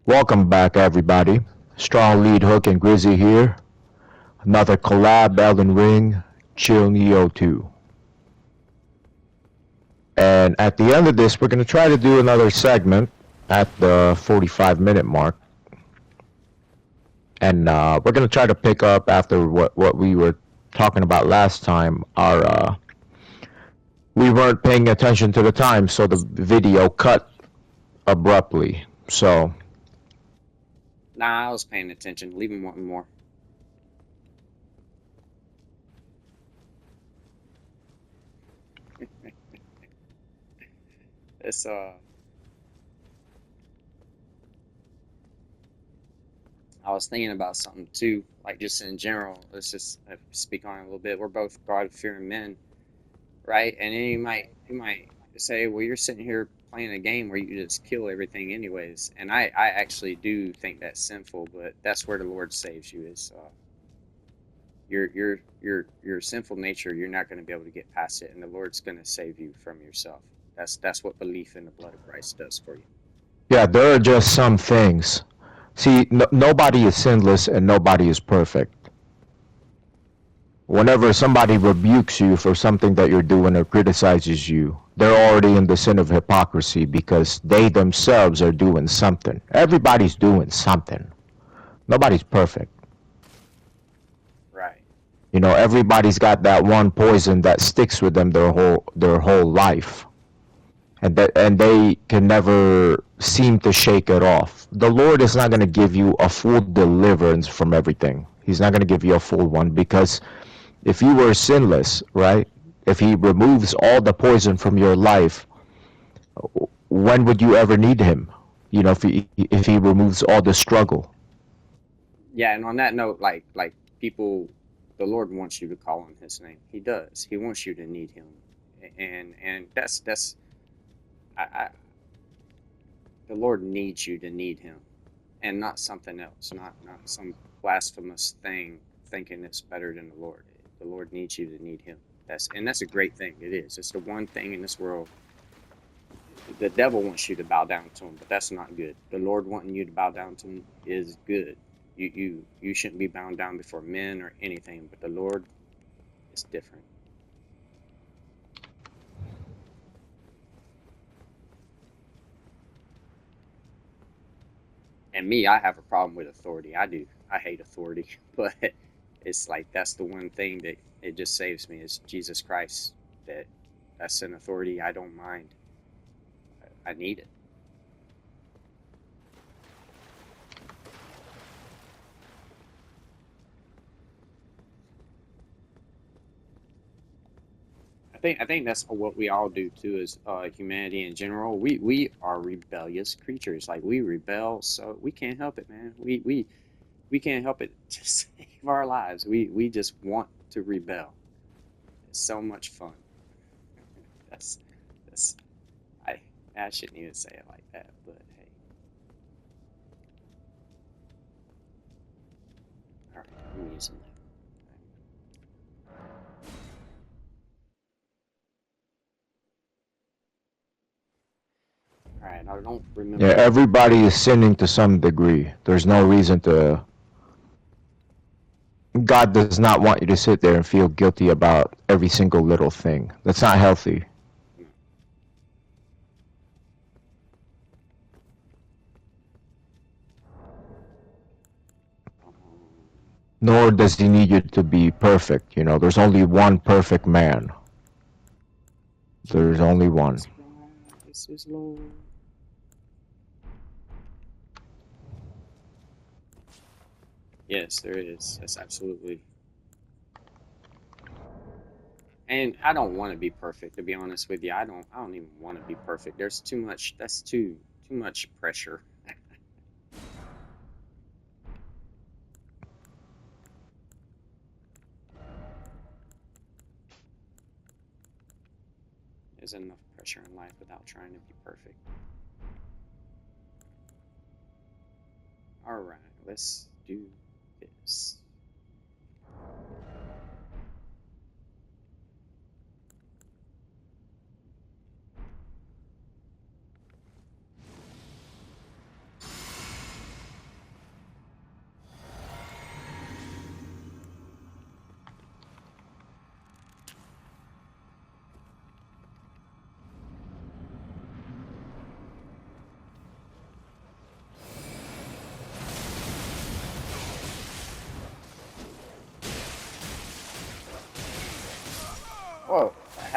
Welcome back, everybody. Strong lead hook and Grizzy here. Another collab Elden Ring, Chill Neo 2. And at the end of this, we're going to try to do another segment at the 45-minute mark. And we're going to try to pick up after what we were talking about last time. We weren't paying attention to the time, so the video cut abruptly. So, Nah, I was paying attention. Leave him wanting more. It's I was thinking about something too, like just in general. Let's just speak on it a little bit. We're both God-fearing men, right? And then you might say, well, you're sitting here playing a game where you just kill everything anyways. And I actually do think that's sinful, but that's where the Lord saves you is your sinful nature. You're not going to be able to get past it, and the Lord's going to save you from yourself. That's what belief in the blood of Christ does for you. yeah, there are just some things. See, nobody is sinless and nobody is perfect. Whenever somebody rebukes you for something that you're doing or criticizes you, they're already in the sin of hypocrisy because they themselves are doing something. Everybody's doing something. Nobody's perfect. Right. You know, everybody's got that one poison that sticks with them their whole life. And they can never seem to shake it off. The Lord is not going to give you a full deliverance from everything. He's not going to give you a full one because if you were sinless, right? If he removes all the poison from your life, when would you ever need him? You know, if he removes all the struggle. Yeah, and on that note, like people, the Lord wants you to call on His name. He does. He wants you to need Him, and that's I the Lord needs you to need Him, and not something else, not some blasphemous thing thinking it's better than the Lord. The Lord needs you to need Him. That's a great thing. It is. It's the one thing in this world. The devil wants you to bow down to him, but that's not good. The Lord wanting you to bow down to him is good. You shouldn't be bound down before men or anything, but the Lord is different. And me, I have a problem with authority. I do. I hate authority, but it's like that's the one thing that it just saves me is Jesus Christ. That's an authority I don't mind. I need it. I think that's what we all do too as humanity in general. We are rebellious creatures. Like we rebel, so we can't help it, man. We can't help it to save our lives. We just want to rebel. It's so much fun. That's that's I I shouldn't even say it like that, but hey. All right, I'm using that. All right, I don't Yeah, remember. everybody is sinning to some degree. There's no reason to. God does not want you to sit there and feel guilty about every single little thing. That's not healthy. No. Um, Nor does he need you to be perfect. You know, there's only one perfect man. There's only one. Jesus Christ is Lord. Yes, there is. That's absolutely. And I don't want to be perfect, to be honest with you. I don't even want to be perfect. There's too much. That's too much pressure. There's enough pressure in life without trying to be perfect. All right, let's do this.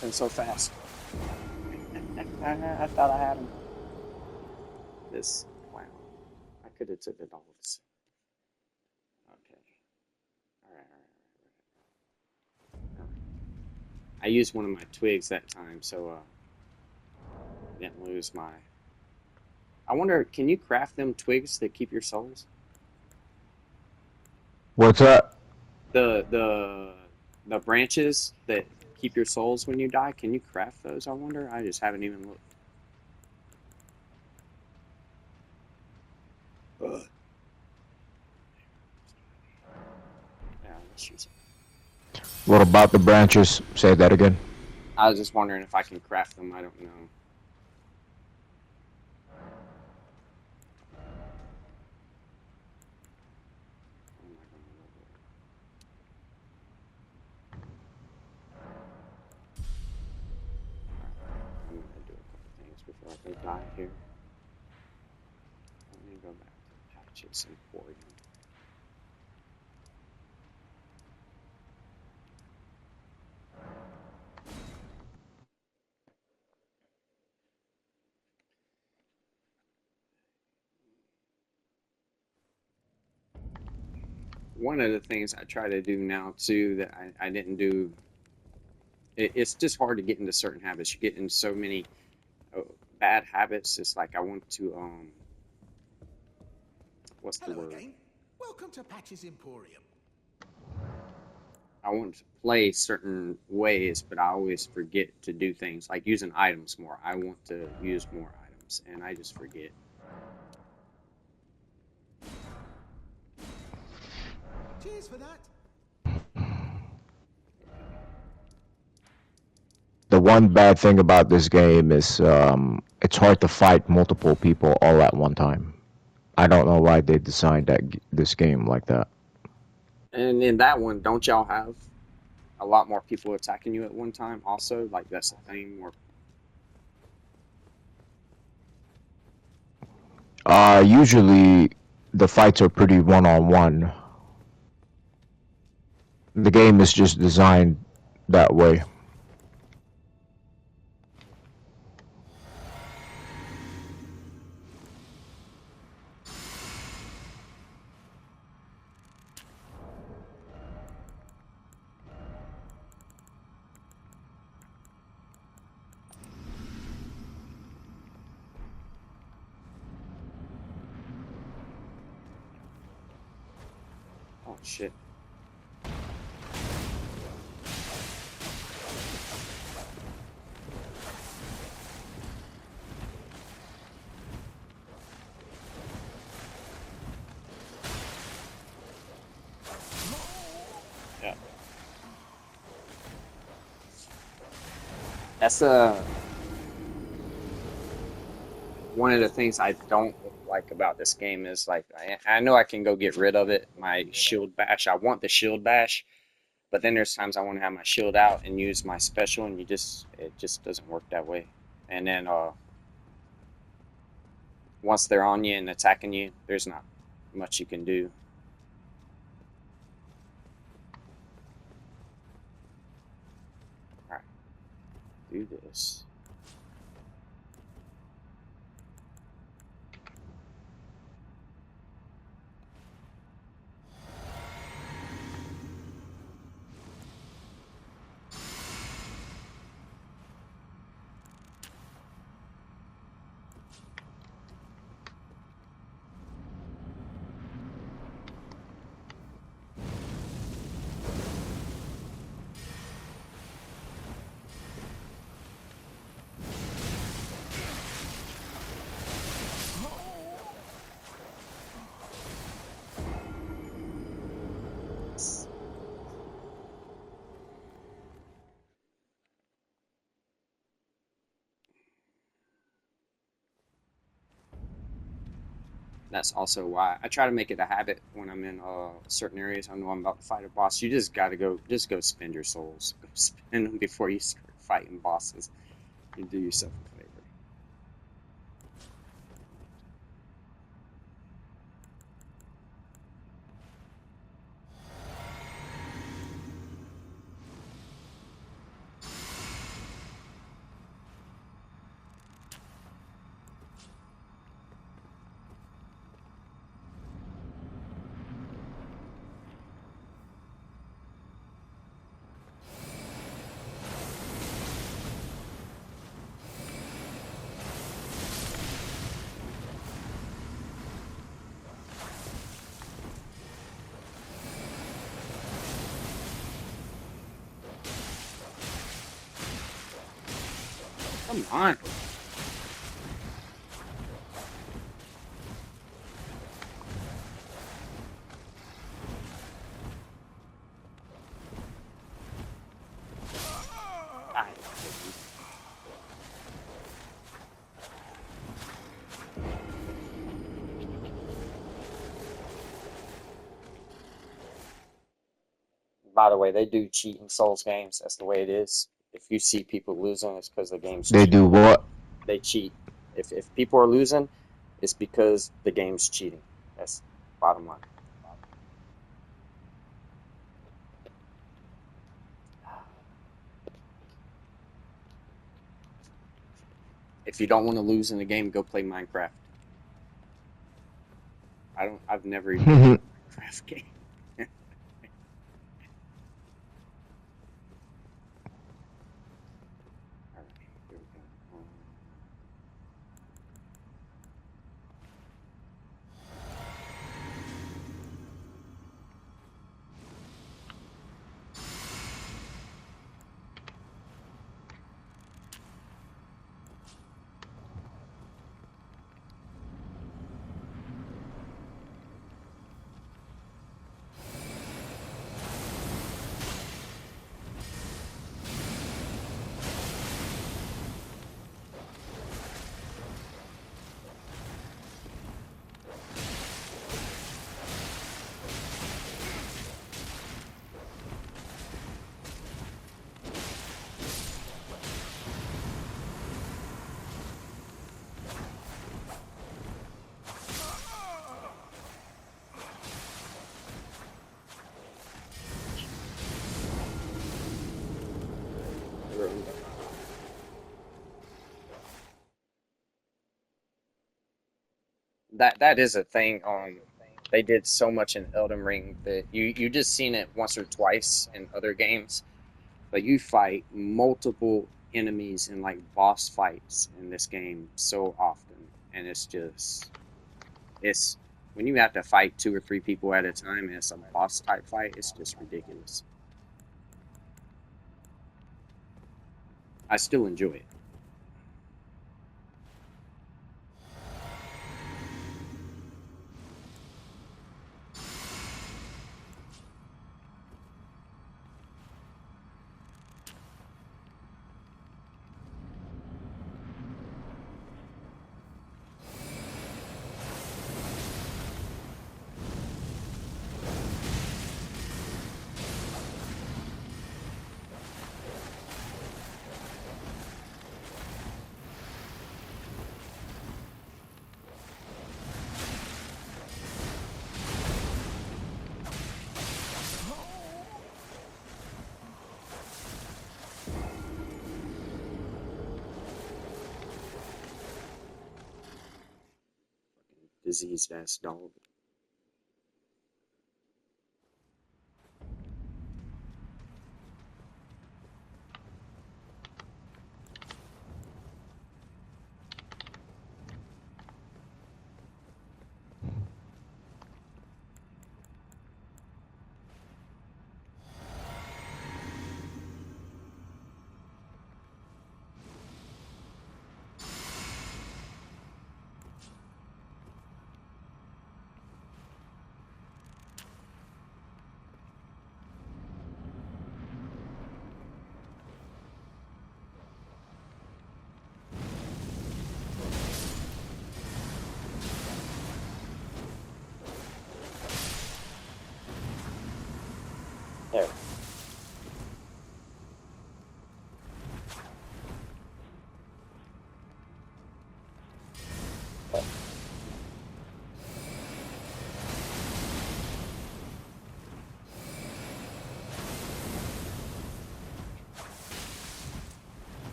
happened so fast? I thought I had him. This clown. I could have took it all this. Okay. All right. I used one of my twigs that time, so I didn't lose my. I wonder, can you craft them twigs that keep your souls? What's that? The branches that keep your souls when you die. Can you craft those? I wonder. I just haven't even looked. Ugh. Yeah, let's use it. What about the branches? Say that again. I was just wondering if I can craft them. I don't know. How am I going to level it? Alright, I'm going to do a couple things before I go die here. Let me go back to Patches Emporium. One of the things I try to do now too that I didn't do, it's just hard to get into certain habits. You get into so many bad habits. It's like I want to what's the Hello word? again. Welcome to Patches Emporium. I want to play certain ways, but I always forget to do things like using items more. I want to use more items, and I just forget. Cheers for that. Okay. The one bad thing about this game is it's hard to fight multiple people all at one time. I don't know why they designed this game like that. And in that one, don't y'all have a lot more people attacking you at one time? Also, like that's a thing. More. Usually the fights are pretty one-on-one. The game is just designed that way. Oh shit. Yeah. That's one of the things I don't like about this game is like I know I can go get rid of it. My shield bash. I want the shield bash, but then there's times I want to have my shield out and use my special, and it just doesn't work that way. And then once they're on you and attacking you, there's not much you can do. All right, do this. That's also why I try to make it a habit when I'm in certain areas. I know I'm about to fight a boss. You just gotta just go spend your souls. Go spend them before you start fighting bosses. You do yourself a favor. Come on. Ah, by the way, they do cheat in Souls games. That's the way it is. If you see people losing, it's because the game's They cheating. do what? They cheat. If people are losing, it's because the game's cheating. That's bottom line. If you don't want to lose in the game, go play Minecraft. I've never even played a Minecraft game. All right, here we go. That is a thing. They did so much in Elden Ring that you just seen it once or twice in other games, but you fight multiple enemies in like boss fights in this game so often, and it's when you have to fight 2 or 3 people at a time and it's a boss type fight, it's just ridiculous. I still enjoy it. Diseased ass dog.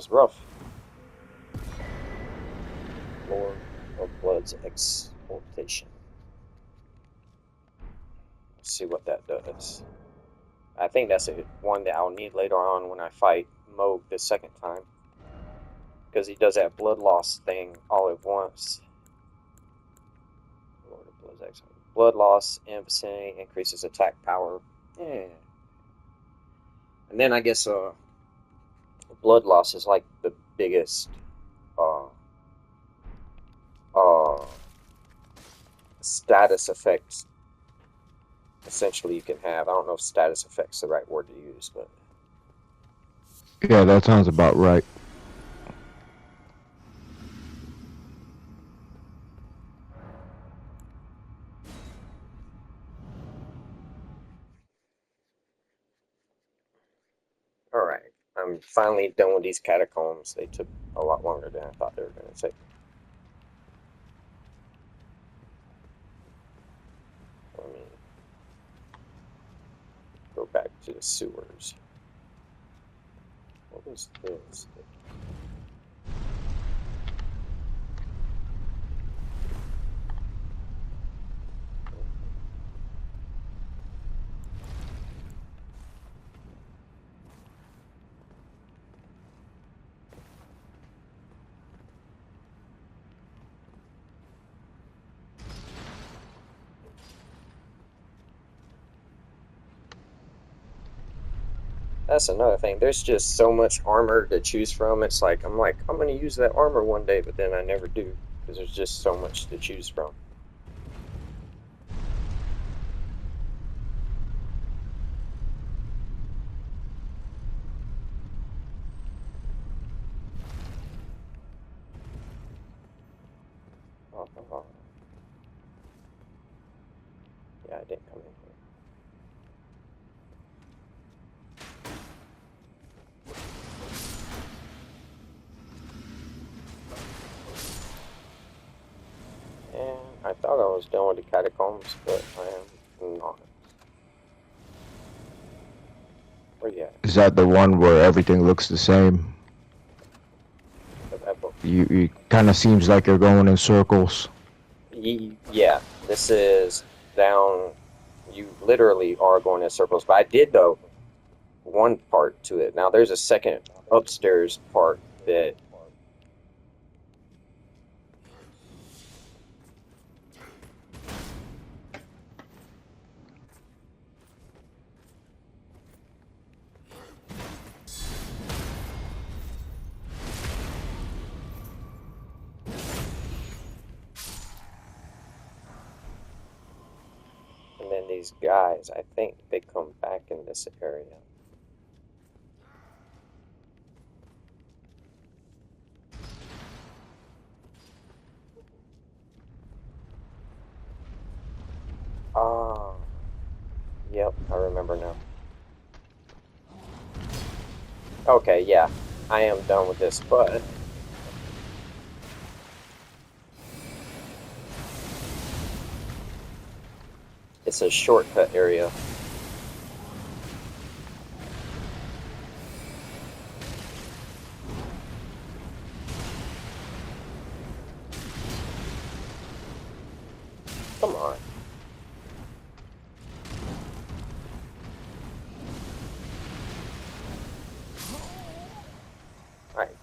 was rough. Lord of Blood's Exaltation. Let's see what that does. I think that's one that I'll need later on when I fight Moog the second time. Because he does that blood loss thing all at once. Lord of Blood's Exaltation. Blood loss in vicinity increases attack power. Yeah. And then I guess blood loss is like the biggest status effect essentially you can have. I don't know if status effect's the right word to use, but Yeah, that sounds about right. alright. I'm finally done with these catacombs. They took a lot longer than I thought they were going to take. Let me go back to the sewers. What was this? That's another thing. There's just so much armor to choose from. It's like, I'm going to use that armor one day, but then I never do. Because there's just so much to choose from. Yeah, I didn't come in here. And I thought I was done with the catacombs, but I am not. Where you at? Is that the one where everything looks the same? That book. You kind of seems like you're going in circles. Yeah, this is down. You literally are going in circles, but I did though one part to it. Now there's a second upstairs part that and then these guys, I think they come back in this area. Ah, yep, I remember now. Okay, yeah, I am done with this, but it's a shortcut area. Come on. Alright.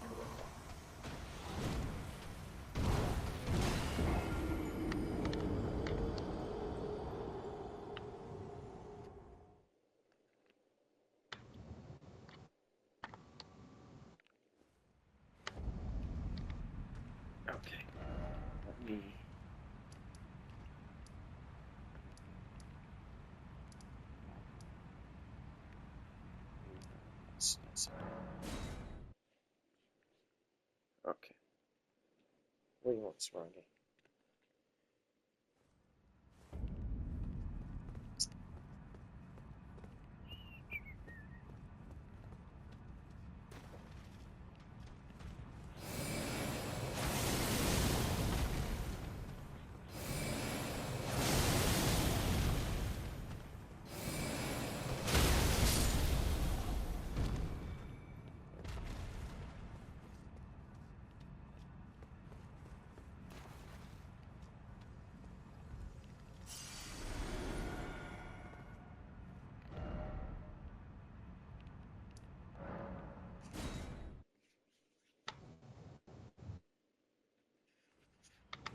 Okay. Let me... That's it. Okay. What do you want, Smarty?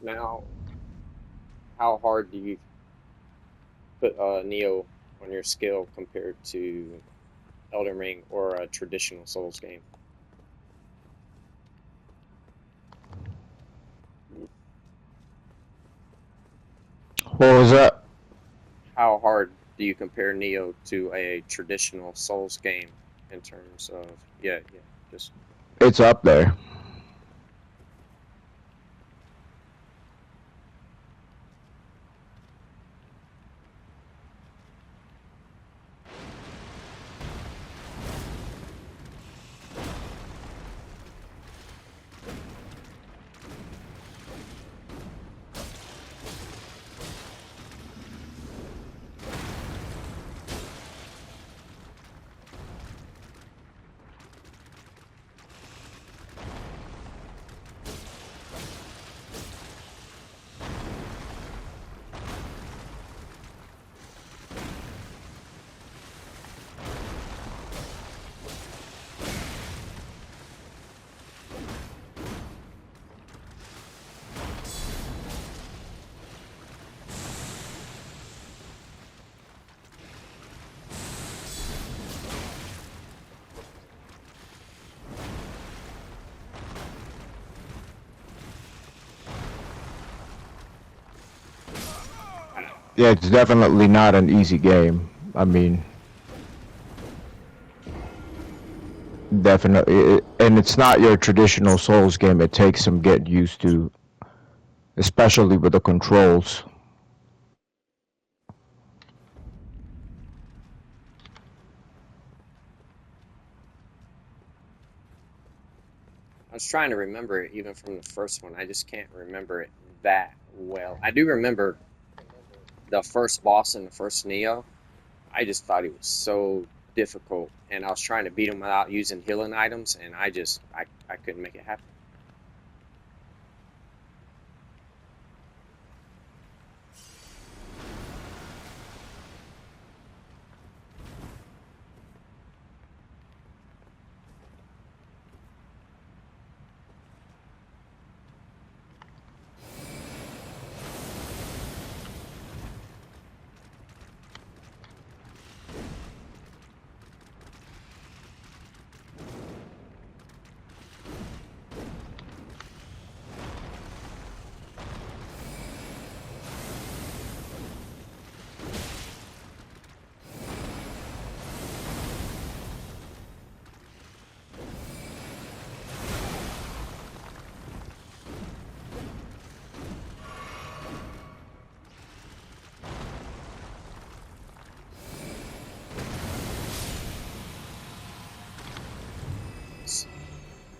Now, how hard do you put Neo on your scale compared to Elden Ring or a traditional Souls game? What was that? How hard do you compare Neo to a traditional Souls game in terms of just It's up there. Yeah, it's definitely not an easy game. I mean, definitely, and it's not your traditional Souls game. It takes some getting used to, especially with the controls. I was trying to remember it even from the first one. I just can't remember it that well. I do remember the first boss in the first Neo. I just thought he was so difficult, and I was trying to beat him without using healing items, and I couldn't make it happen.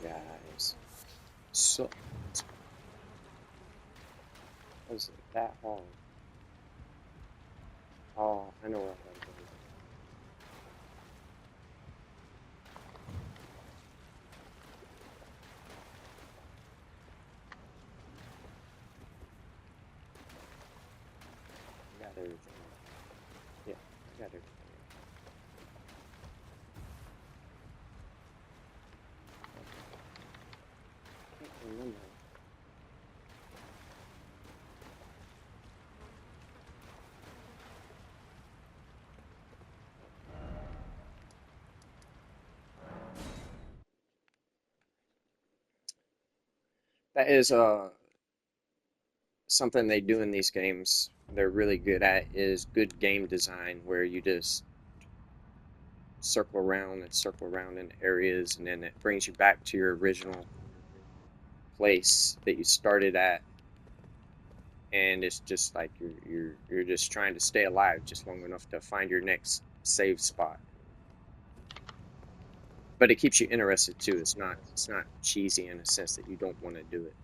Guys, so was it that hard? Oh, I know what I'm going to do. I got everything. Yeah, I got everything. I can't remember. That is something they do in these games. They're really good at is good game design, where you just circle around in areas, and then it brings you back to your original place that you started at, and it's just like you're just trying to stay alive just long enough to find your next save spot. But it keeps you interested too. It's not cheesy in a sense that you don't want to do it.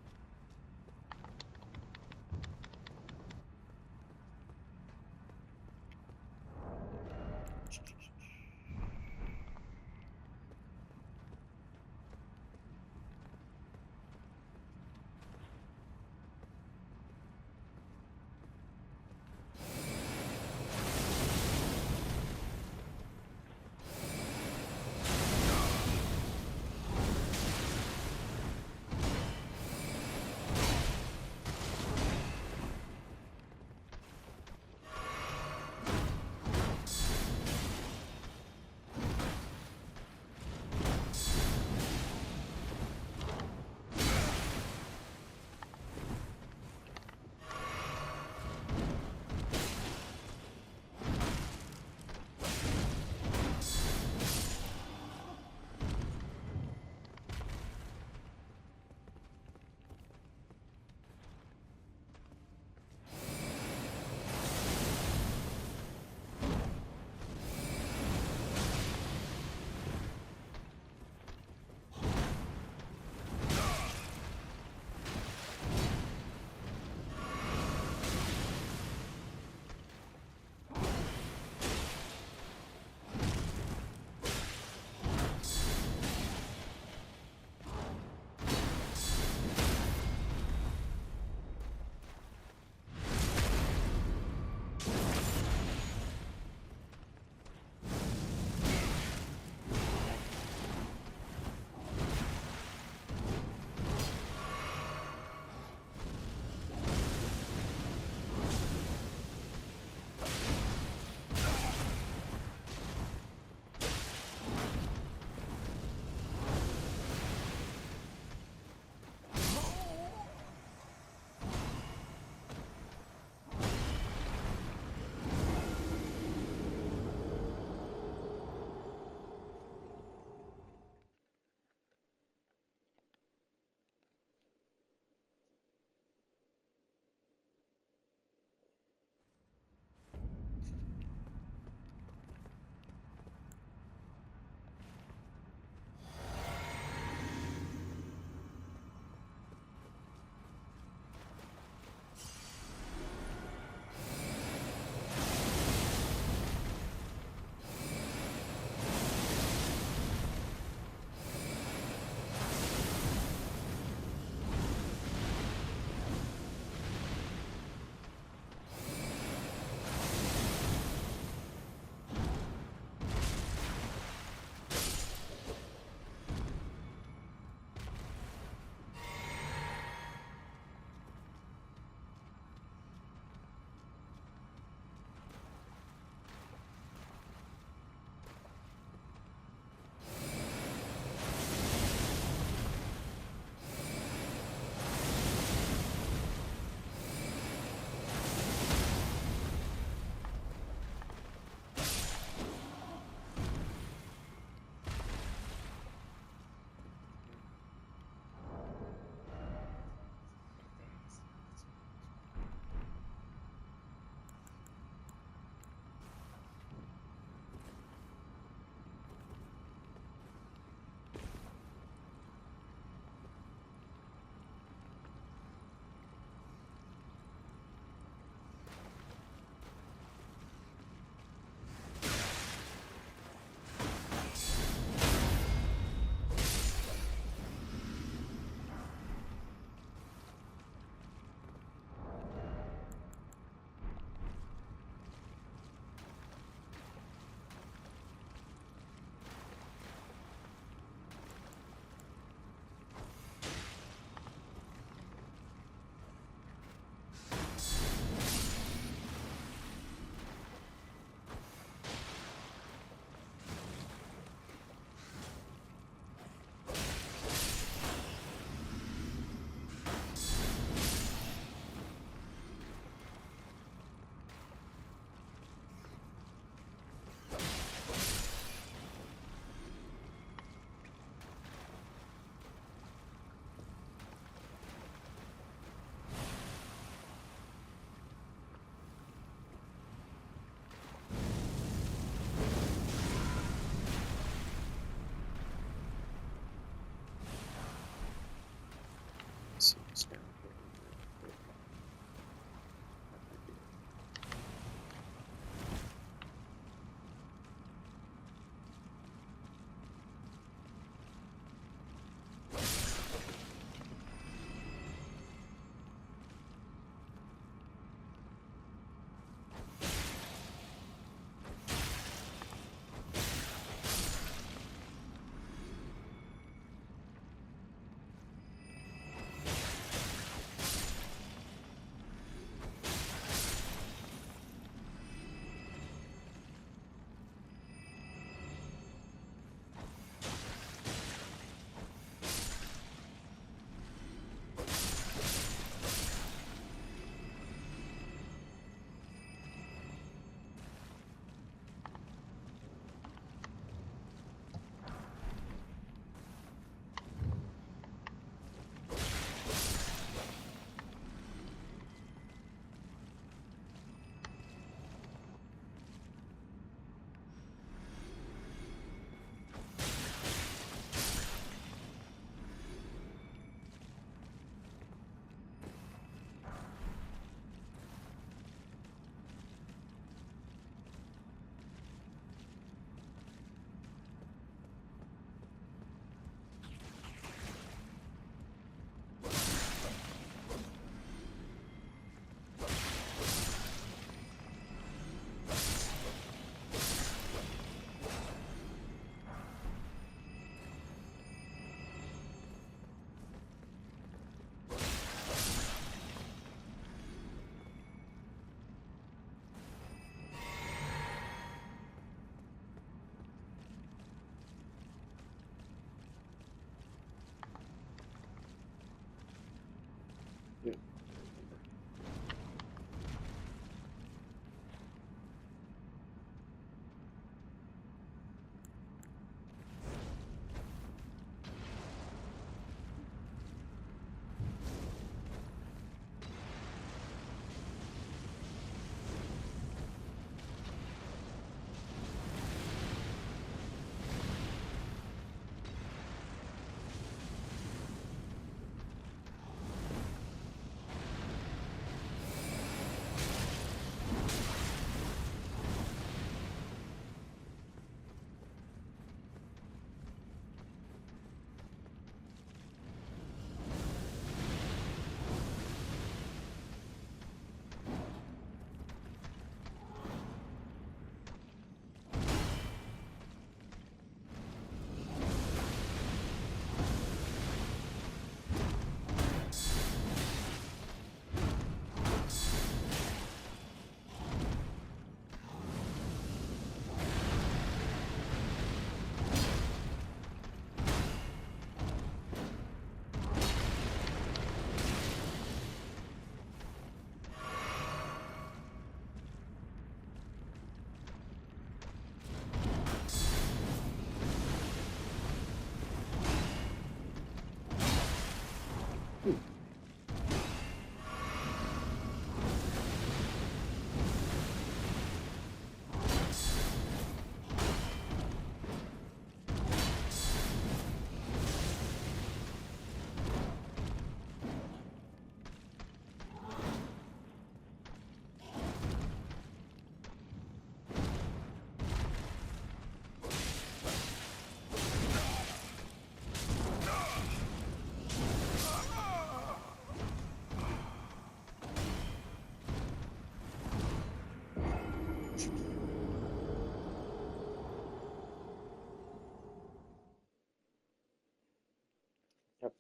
Yep.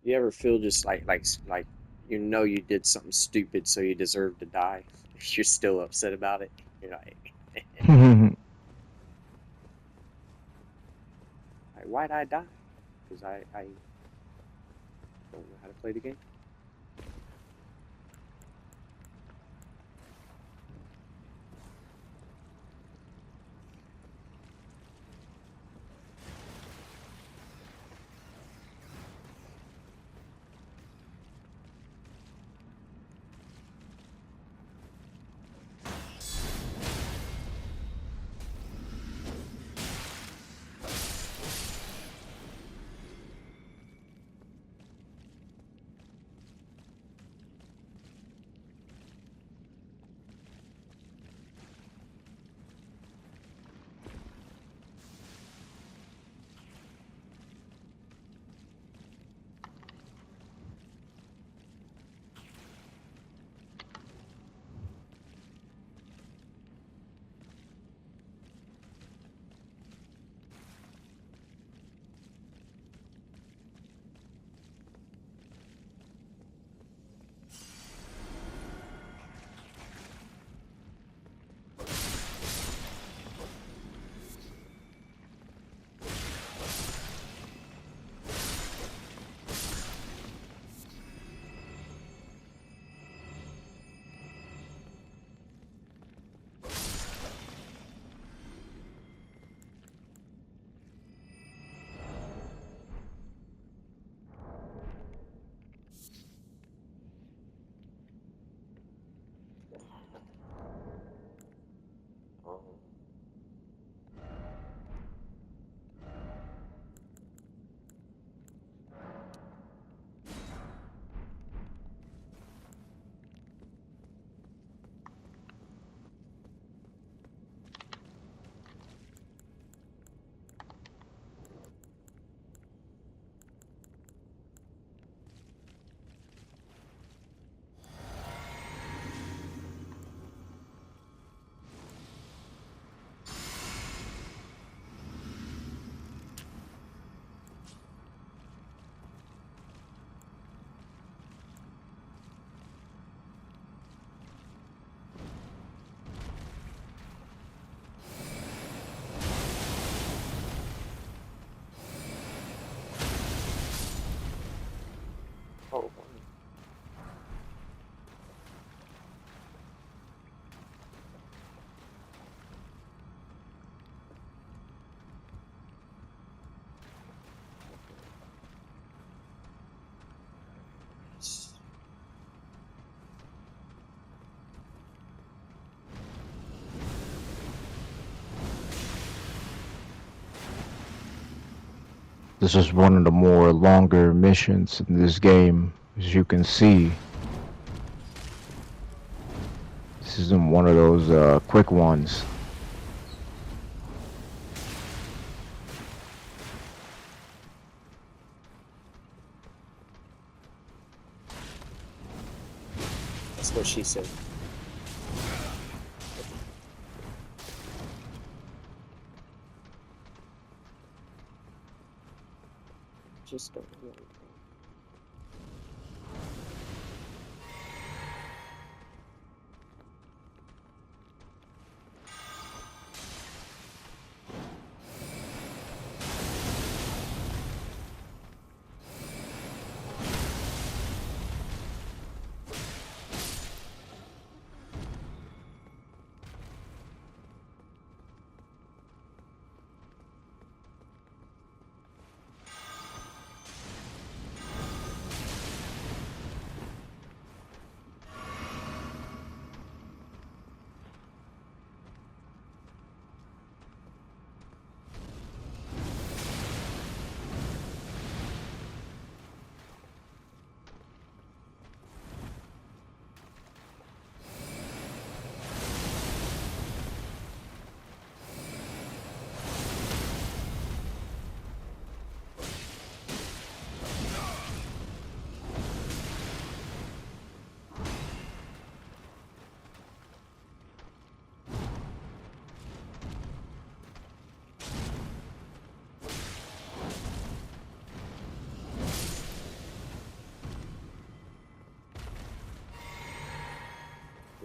You ever feel just like you know you did something stupid, so you deserve to die? You're still upset about it. You're like, like why'd I die? Because I don't know how to play the game. Um, oh, This is one of the more longer missions in this game, as you can see. This isn't one of those quick ones. that's what she said. Just don't do anything.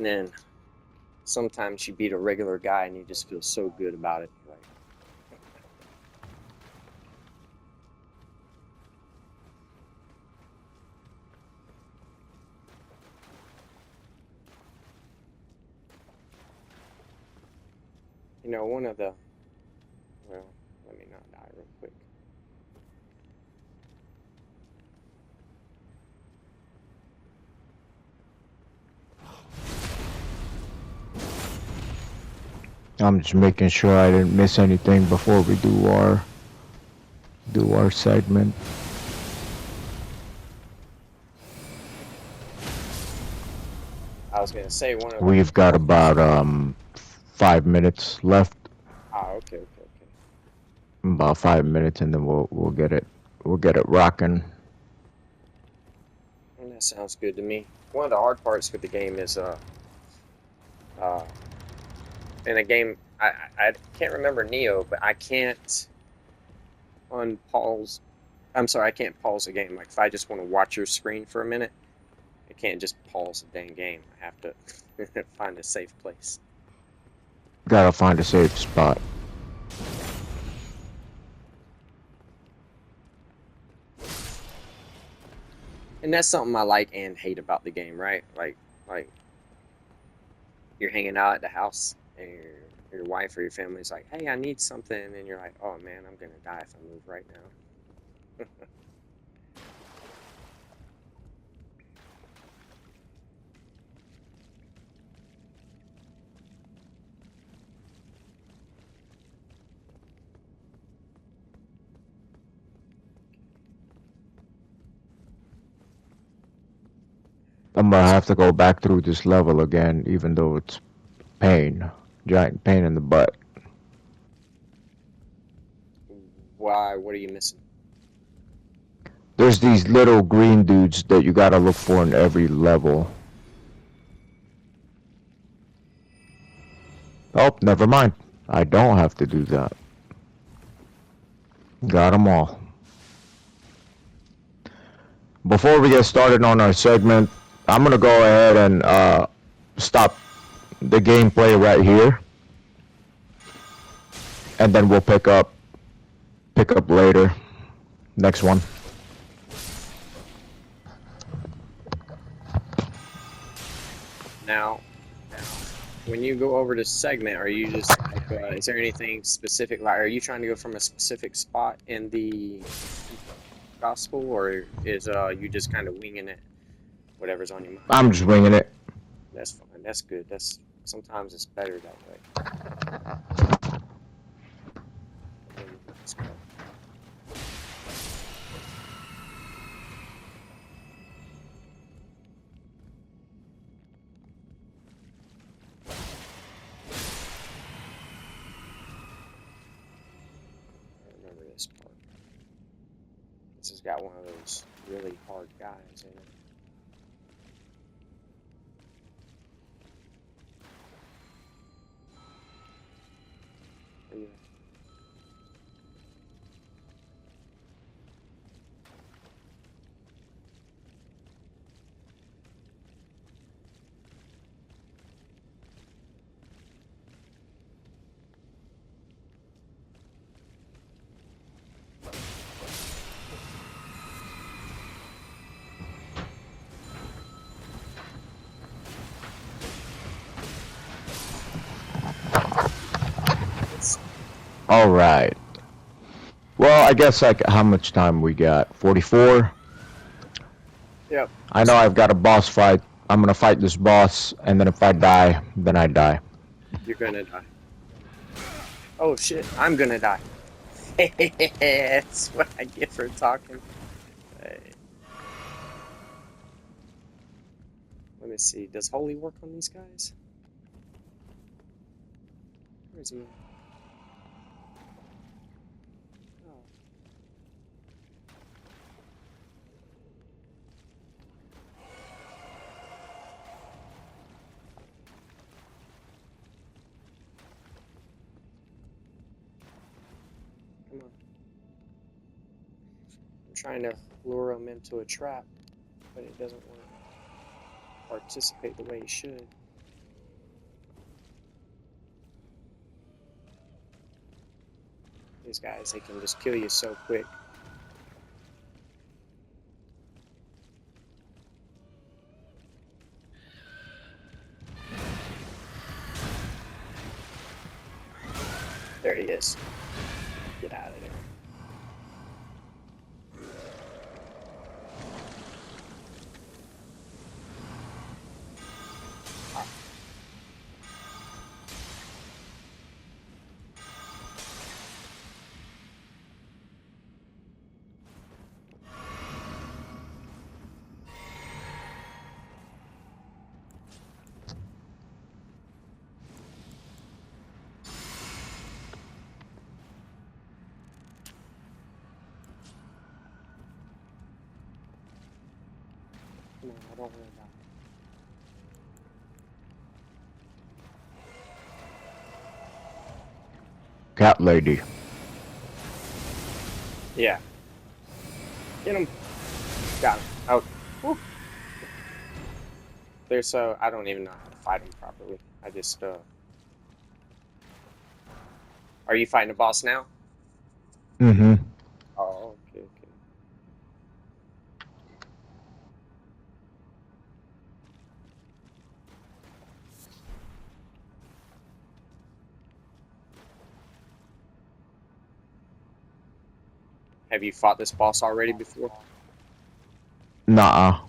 And then sometimes you beat a regular guy and you just feel so good about it. You're like, you know, one of the, well, let me not die real quick. I'm just making sure I didn't miss anything before we do our segment. I was gonna say one of the. We've got about 5 minutes left. Ah, okay, okay, okay. About 5 minutes, and then we'll get it rocking. And that sounds good to me. One of the hard parts with the game is in a game I can't remember Neo, but I can't unpause. I'm sorry, I can't pause a game. Like if I just want to watch your screen for a minute, I can't just pause the dang game. I have to find a safe place. Gotta find a safe spot. And that's something I like and hate about the game, right? Like you're hanging out at the house and your wife or your family's like, "Hey, I need something," and you're like, "Oh man, I'm gonna die if I move right now." I'm gonna have to go back through this level again, even though it's pain, giant pain in the butt. Why? What are you missing? There's these little green dudes that you gotta look for in every level. Oh, never mind. I don't have to do that. Got them all. Before we get started on our segment, I'm gonna go ahead and stop the gameplay right here, and then we'll pick up later. Next one. Now, when you go over to segment, are you just like, is there anything specific? Like, are you trying to go from a specific spot in the gospel, or is you just kind of winging it, whatever's on your mind? I'm just winging it. That's fine. That's good. That's sometimes it's better that way. Let's go. I remember this part. This has got one of those really hard guys in it. Yeah. All right. Well, I guess like how much time we got? 44. Yep. I know I've got a boss fight. I'm gonna fight this boss, and then if I die, then I die. You're gonna die. Oh shit! I'm gonna die. That's what I get for talking. Hey. Let me see. Does Holy work on these guys? Where's he? Oh. Come on. I'm trying to lure him into a trap, but it doesn't want to participate the way he should. These guys, they can just kill you so quick. There he is. Get out of there. Come on, I don't want to die. Cat lady. Yeah. Get him. Got him. Oh. Woo. They're so... I don't even know how to fight them properly. I just, Are you fighting a boss now? Mm-hmm. Oh, okay. Have you fought this boss already before? Nuh-uh.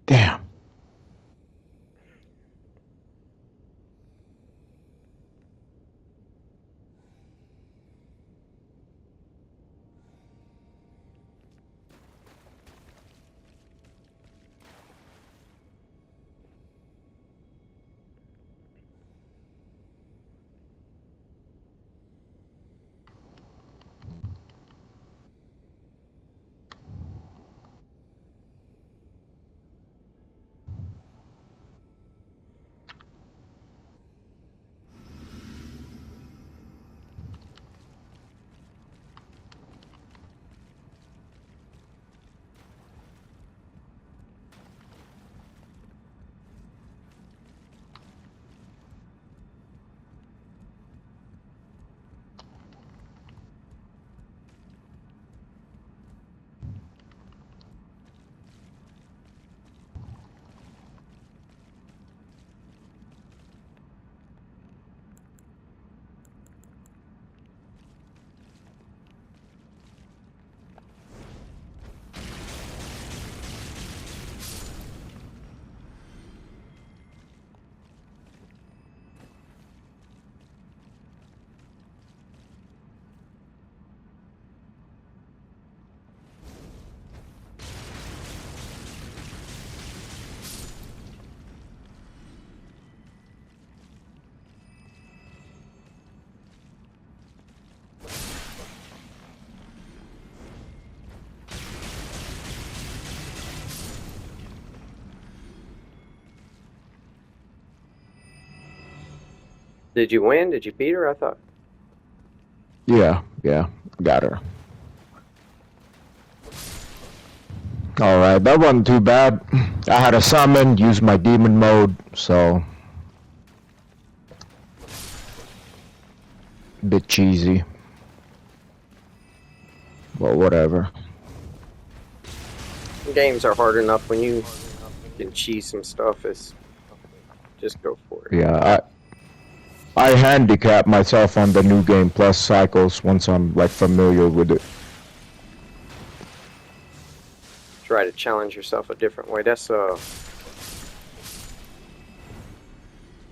Damn. Did you win? Did you beat her? I thought. Yeah, got her. Alright, that wasn't too bad. I had a summon, used my demon mode, so... Bit cheesy. But whatever. Games are hard enough when you can cheese some stuff. It's just go for it. Yeah, I handicap myself on the new game plus cycles once I'm like familiar with it. Try to challenge yourself a different way. That's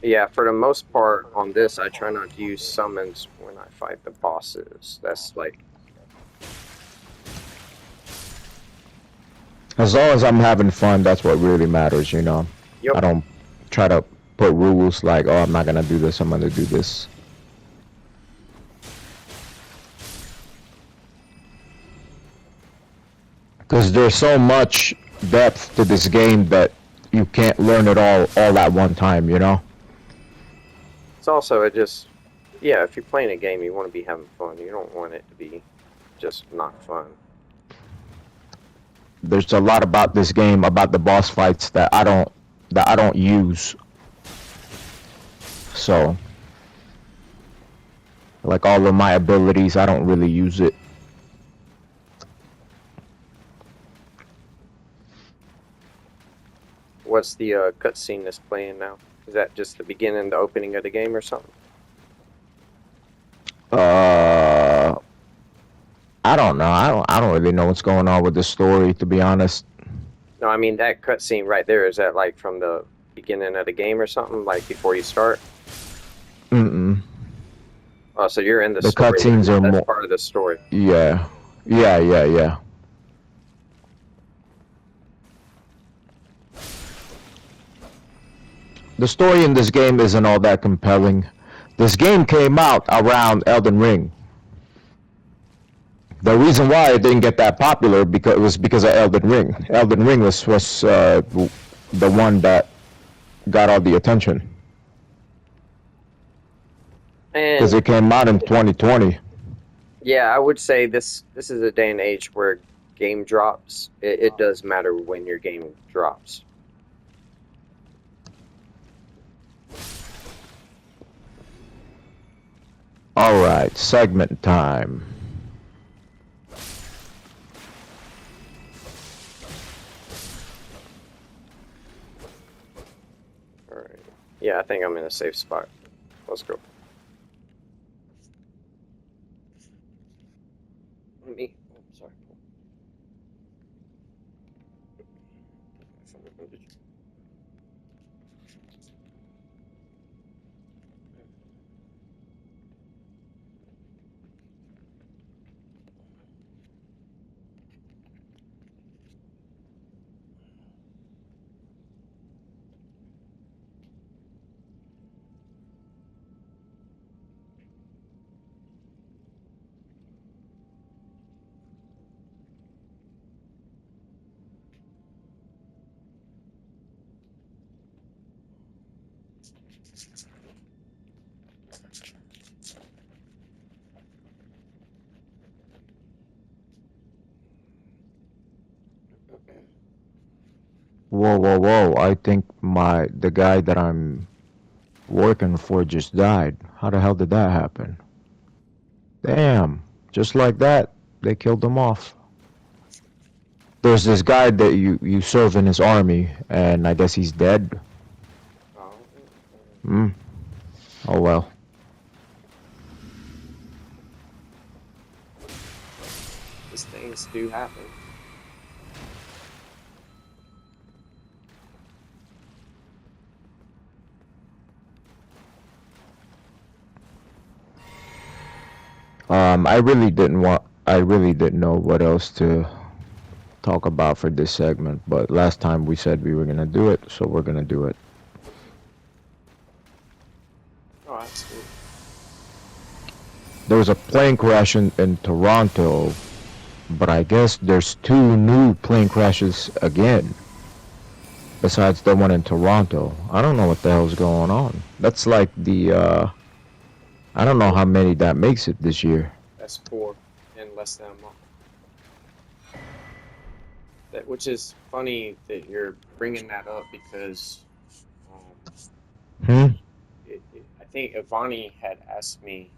yeah, for the most part on this, I try not to use summons when I fight the bosses. That's like, As long as I'm having fun, that's what really matters, you know. yep. I don't try to put rules like, oh, I'm not gonna do this, I'm gonna do this. Because there's so much depth to this game that you can't learn it all at one time, you know? It's also, it just, yeah, if you're playing a game, you want to be having fun. You don't want it to be just not fun. There's a lot about this game, about the boss fights that I don't use. So, like all of my abilities, I don't really use it. What's the cutscene that's playing now? Is that just the beginning, the opening of the game or something? I don't know. I don't really know what's going on with the story, to be honest. No, I mean that cutscene right there. Is that like from the beginning of the game or something, like before you start? Mm-mm. Oh, so you're in the The story. cutscenes are That's more. part of the story. Yeah. Yeah. The story in this game isn't all that compelling. This game came out around Elden Ring. The reason why it didn't get that popular was because of Elden Ring. Elden Ring was the one that got all the attention because And it came out in 2020. yeah, I would say this is a day and age where game drops. It does matter when your game drops. All right, segment time. All right. Yeah, I think I'm in a safe spot. Let's go. Let me. Oh, sorry. Whoa! I think the guy that I'm working for just died. How the hell did that happen? Damn! Just like that, they killed him off. There's this guy that you serve in his army, and I guess he's dead. Oh, Hmm. Oh well. these things do happen. I really didn't know what else to talk about for this segment, but last time we said we were gonna do it, so we're gonna do it. Oh, absolutely. There was a plane crash in Toronto, but I guess there's two new plane crashes again, besides the one in Toronto. I don't know what the hell's going on. That's like I don't know how many that makes it this year. That's 4 in less than a month. That, which is funny that you're bringing that up because Hmm? I think Ivani had asked me,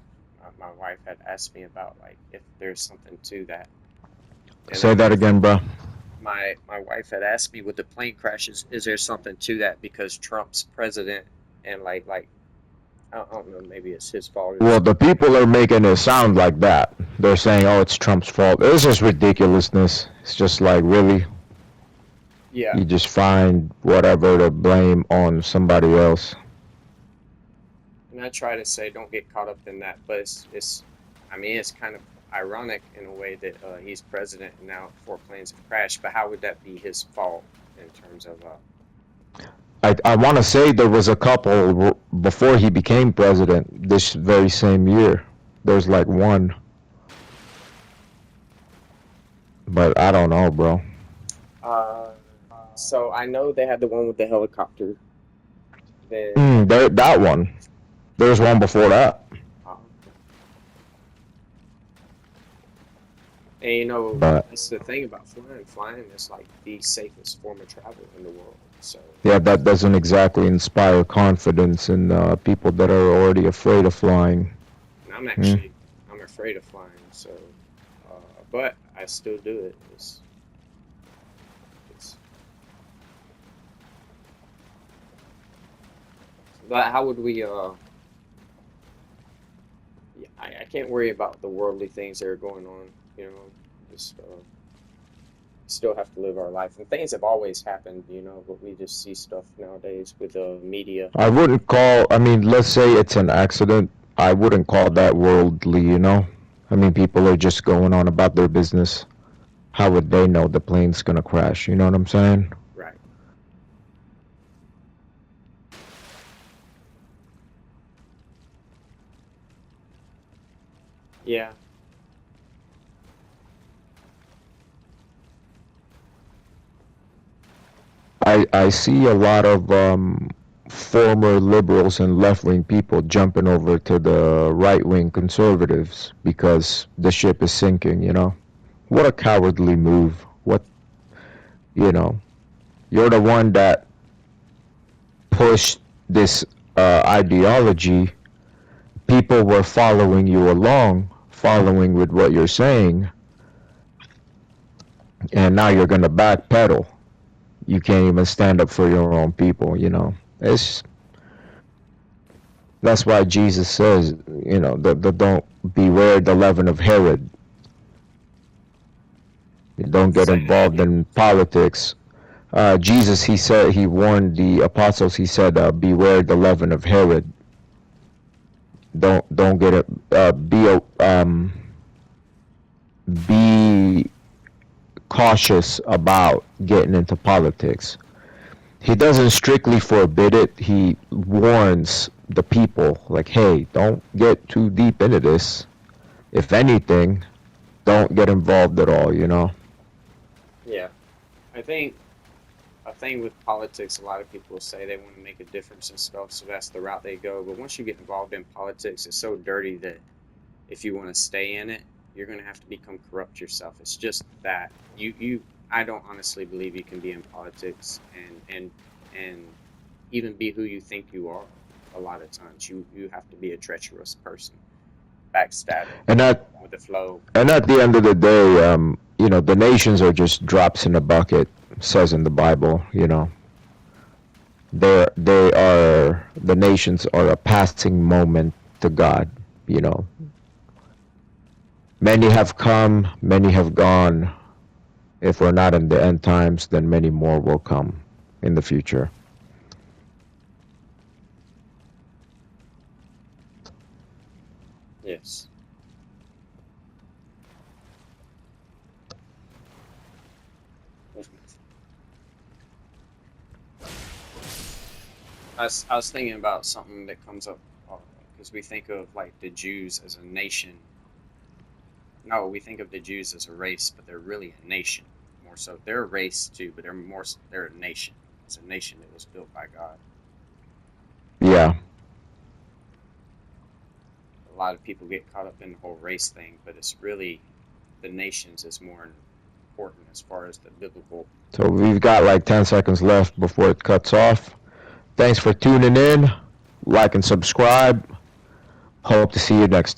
my wife had asked me about like if there's something to that. And Say that again, bro. my wife had asked me with the plane crashes, is there something to that because Trump's president and like I don't know. Maybe it's his fault. Well, the people are making it sound like that. They're saying, "Oh, it's Trump's fault." It's just ridiculousness. It's just like, really, Yeah, you just find whatever to blame on somebody else. and I try to say don't get caught up in that, but it's I mean it's kind of ironic in a way that he's president and now 4 planes have crashed. But how would that be his fault in terms of I want to say there was a couple before he became president this very same year. There's like one, but I don't know, bro. So I know they had the one with the helicopter. Then That one. There's one before that. uh, and you know But that's the thing about flying. Flying is like the safest form of travel in the world. So yeah, that doesn't exactly inspire confidence in people that are already afraid of flying. and I'm afraid of flying. So but I still do it. It's but how would we yeah, I can't worry about the worldly things that are going on, you know. Just still have to live our life, and things have always happened, you know. But we just see stuff nowadays with the media. I wouldn't call, I mean, let's say it's an accident. I wouldn't call that worldly, you know? I mean, people are just going on about their business. How would they know the plane's gonna crash? You know what I'm saying? Right. Yeah. I see a lot of former liberals and left-wing people jumping over to the right-wing conservatives because the ship is sinking, you know? What a cowardly move. What, you know, you're the one that pushed this ideology. People were following you along, following with what you're saying, and now you're going to backpedal. You can't even stand up for your own people, you know? That's why Jesus says, you know, the don't beware the leaven of Herod. Don't get Say that involved again. in politics. Jesus, he said, he warned the apostles. He said, beware the leaven of Herod. Don't get it. Be cautious about getting into politics. He doesn't strictly forbid it. He warns the people, like, hey, don't get too deep into this. If anything, don't get involved at all, you know? Yeah. I think a thing with politics, a lot of people say they want to make a difference and stuff, so that's the route they go. But once you get involved in politics, it's so dirty that if you want to stay in it, you're going to have to become corrupt yourself. It's just that I don't honestly believe you can be in politics and even be who you think you are. A lot of times, you have to be a treacherous person, backstabbing And at with the flow. and at the end of the day, you know, the nations are just drops in a bucket, says in the Bible, you know. The nations are a passing moment to God, you know. Many have come, many have gone. If we're not in the end times, then many more will come in the future. Yes. I was thinking about something that comes up because we think of like the Jews as a nation. No, we think of the Jews as a race, but they're really a nation. More so, they're a race too, but they're a nation. It's a nation that was built by God. Yeah. A lot of people get caught up in the whole race thing, but it's really the nations is more important as far as the biblical. So we've got like 10 seconds left before it cuts off. Thanks for tuning in. Like and subscribe. Hope to see you next time.